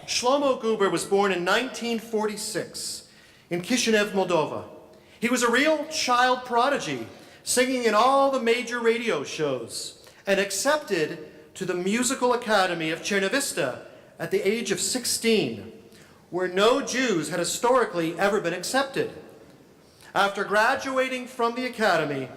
Shlomo Guber was born in 1946 in Kishinev, Moldova. He was a real child prodigy, singing in all the major radio shows, and accepted to the Musical Academy of Czernowista at the age of 16, where no Jews had historically ever been accepted. After graduating from the academy,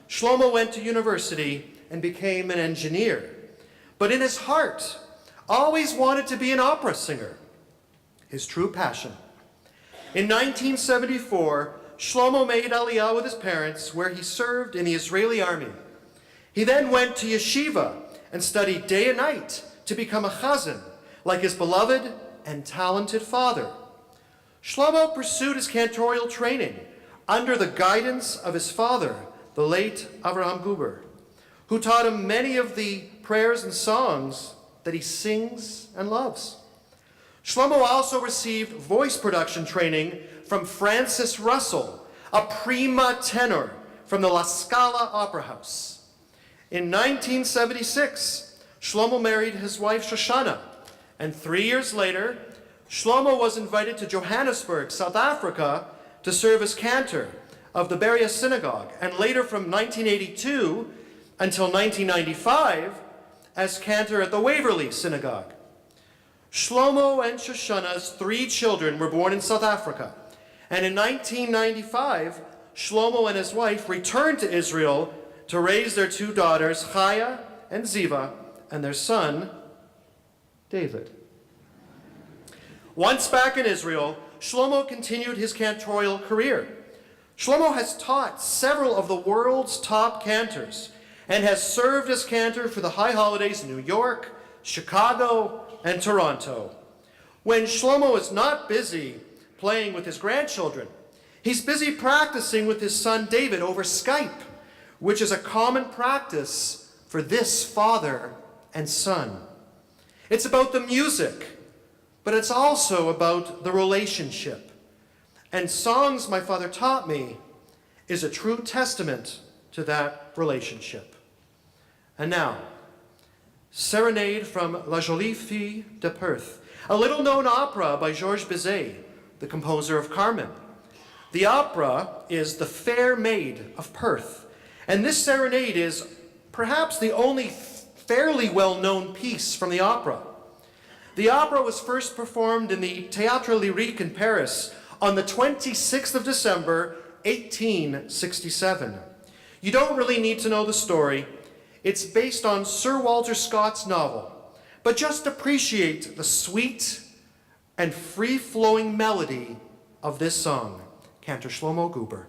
Shlomo went to university and became an engineer, but in his heart, always wanted to be an opera singer, his true passion. In 1974, Shlomo made Aliyah with his parents, where he served in the Israeli army. He then went to yeshiva and studied day and night to become a chazan, like his beloved and talented father. Shlomo pursued his cantorial training under the guidance of his father, the late Avraham Guber, who taught him many of the prayers and songs that he sings and loves. Shlomo also received voice production training from Francis Russell, a prima tenor from the La Scala Opera House. In 1976, Shlomo married his wife Shoshana, and 3 years later, Shlomo was invited to Johannesburg, South Africa, to serve as cantor of the Berea Synagogue, and later from 1982 until 1995, as cantor at the Waverley Synagogue. Shlomo and Shoshana's 3 children were born in South Africa, and in 1995, Shlomo and his wife returned to Israel to raise their 2 daughters, Chaya and Ziva, and their son, David. Once back in Israel, Shlomo continued his cantorial career. Shlomo has taught several of the world's top cantors, and has served as cantor for the high holidays in New York, Chicago, and Toronto. When Shlomo is not busy playing with his grandchildren, he's busy practicing with his son David over Skype, which is a common practice for this father and son. It's about the music, but it's also about the relationship. And Songs My Father Taught Me is a true testament to that relationship. And now, Serenade from La Jolie Fille de Perth, a little-known opera by Georges Bizet, the composer of Carmen. The opera is The Fair Maid of Perth, and this serenade is perhaps the only fairly well-known piece from the opera. The opera was first performed in the Théâtre Lyrique in Paris on the 26th of December, 1867. You don't really need to know the story. It's based on Sir Walter Scott's novel, but just appreciate the sweet and free-flowing melody of this song. Cantor Shlomo Guber.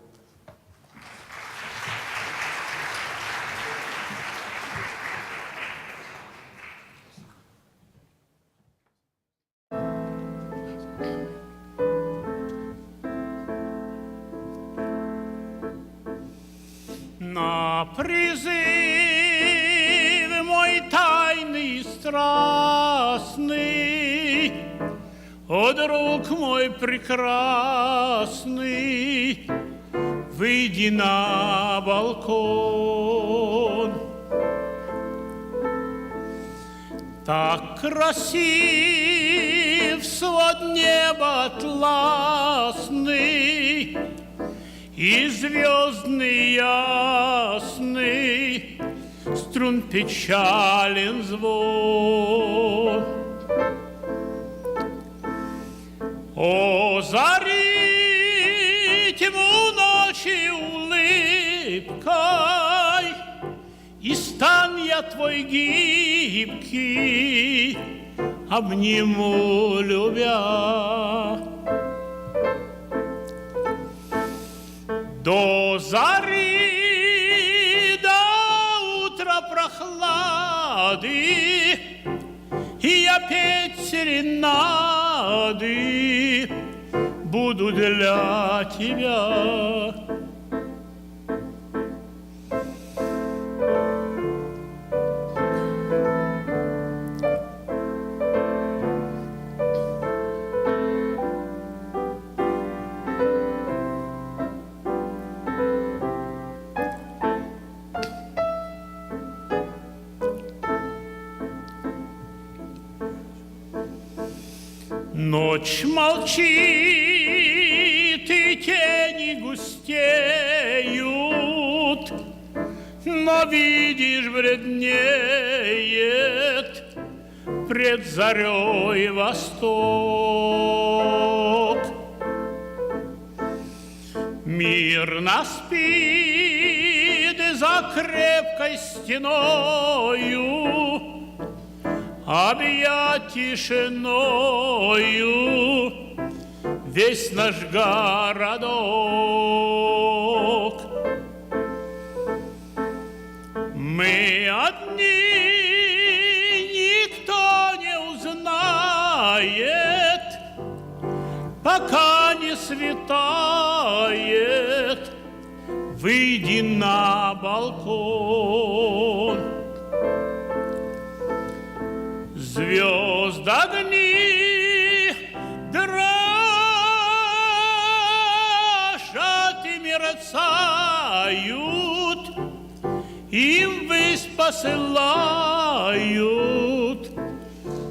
На призыв мой тайный страстный, о, друг мой прекрасный, выйди на балкон. Так красив свод неба атласный, и звездный ясный, струн печален звон. О, зари тьму ночи улыбкой, и стан я твой гибкий, обниму, любя. До зари, до утра прохлады, и я петь серенады буду для тебя. Ночь молчит, и тени густеют, но, видишь, бледнеет пред зарей восток. Мирно спит за крепкой стеною, объят тишиною весь наш городок. Мы одни, никто не узнает, пока не светает. Выйди на балкон. Звезд огни дрожат и мерцают, им высь посылают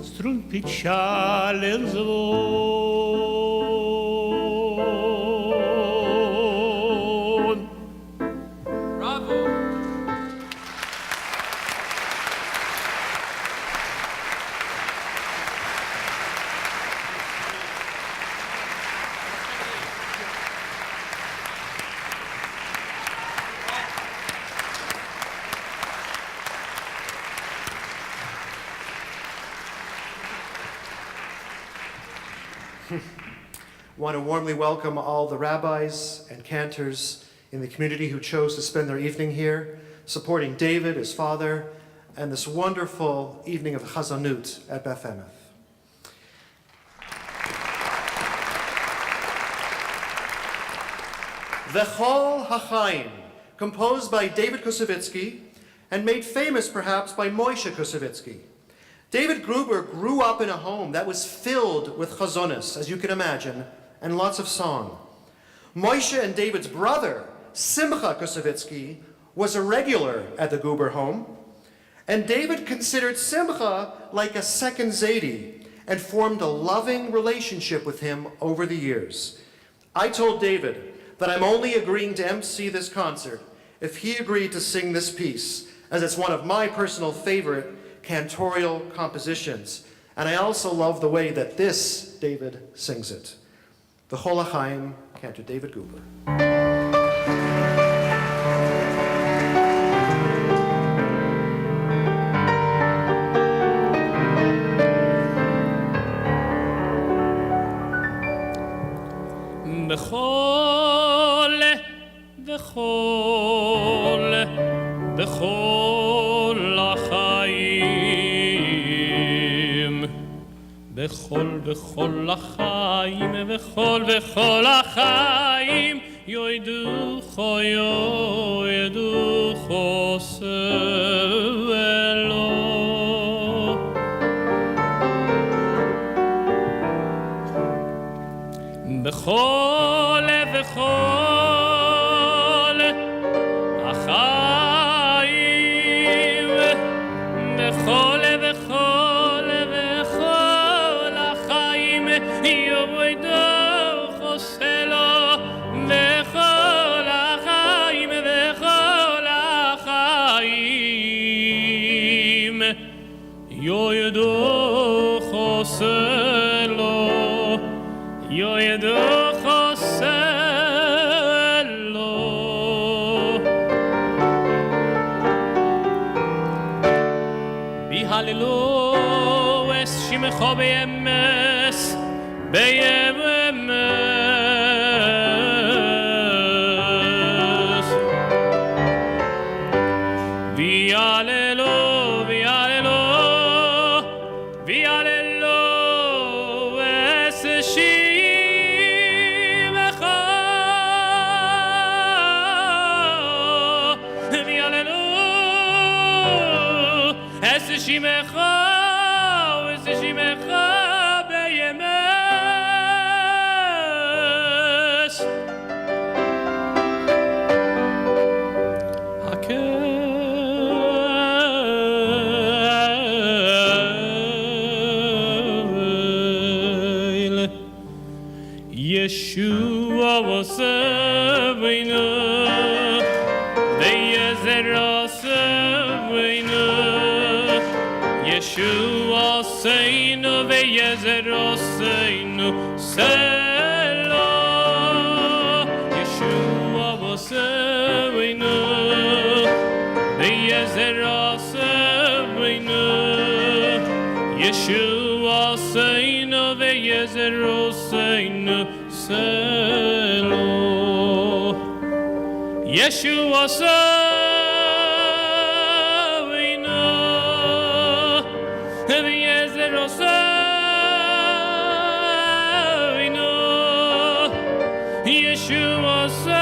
струн печален звон. Браво! I want to warmly welcome all the rabbis and cantors in the community who chose to spend their evening here, supporting David, his father, and this wonderful evening of Chazanut at Beth Emeth. V'chol HaChaim, composed by David Koussevitzky and made famous perhaps by Moshe Koussevitzky. David Gruber grew up in a home that was filled with chazonis, as you can imagine, and lots of song. Moshe and David's brother, Simcha Koussevitzky, was a regular at the Guber home, and David considered Simcha like a second Zadie and formed a loving relationship with him over the years. I told David that I'm only agreeing to MC this concert if he agreed to sing this piece, as it's one of my personal favorite cantorial compositions, and I also love the way that this David sings it. V'chol HaChaim, cantor David Guber. בכל החיים, בכל החיים, בכל החיים, יוידוך סבלו. בכל החיים, בכל החיים, יוידוך סבלו. בכל החיים, בכל החיים, יוידוך סבלו. יוידוך סבלו. ביהללו את שמך באמס, באמס. ויהללו, ויהללו, ויהללו את שמך, ויהללו את שמך, ואת שמך באמס. Yeshua Vaseinu, Be'ezer Oseinu, Yeshua Seinu, Be'ezer Oseinu, Selah. Yeshua Vaseinu, Be'ezer Oseinu, Yeshua Seinu, Be'ezer Oseinu, Selah. Yeshua Seinu, Be'ezer Oseinu, Yeshua Seinu.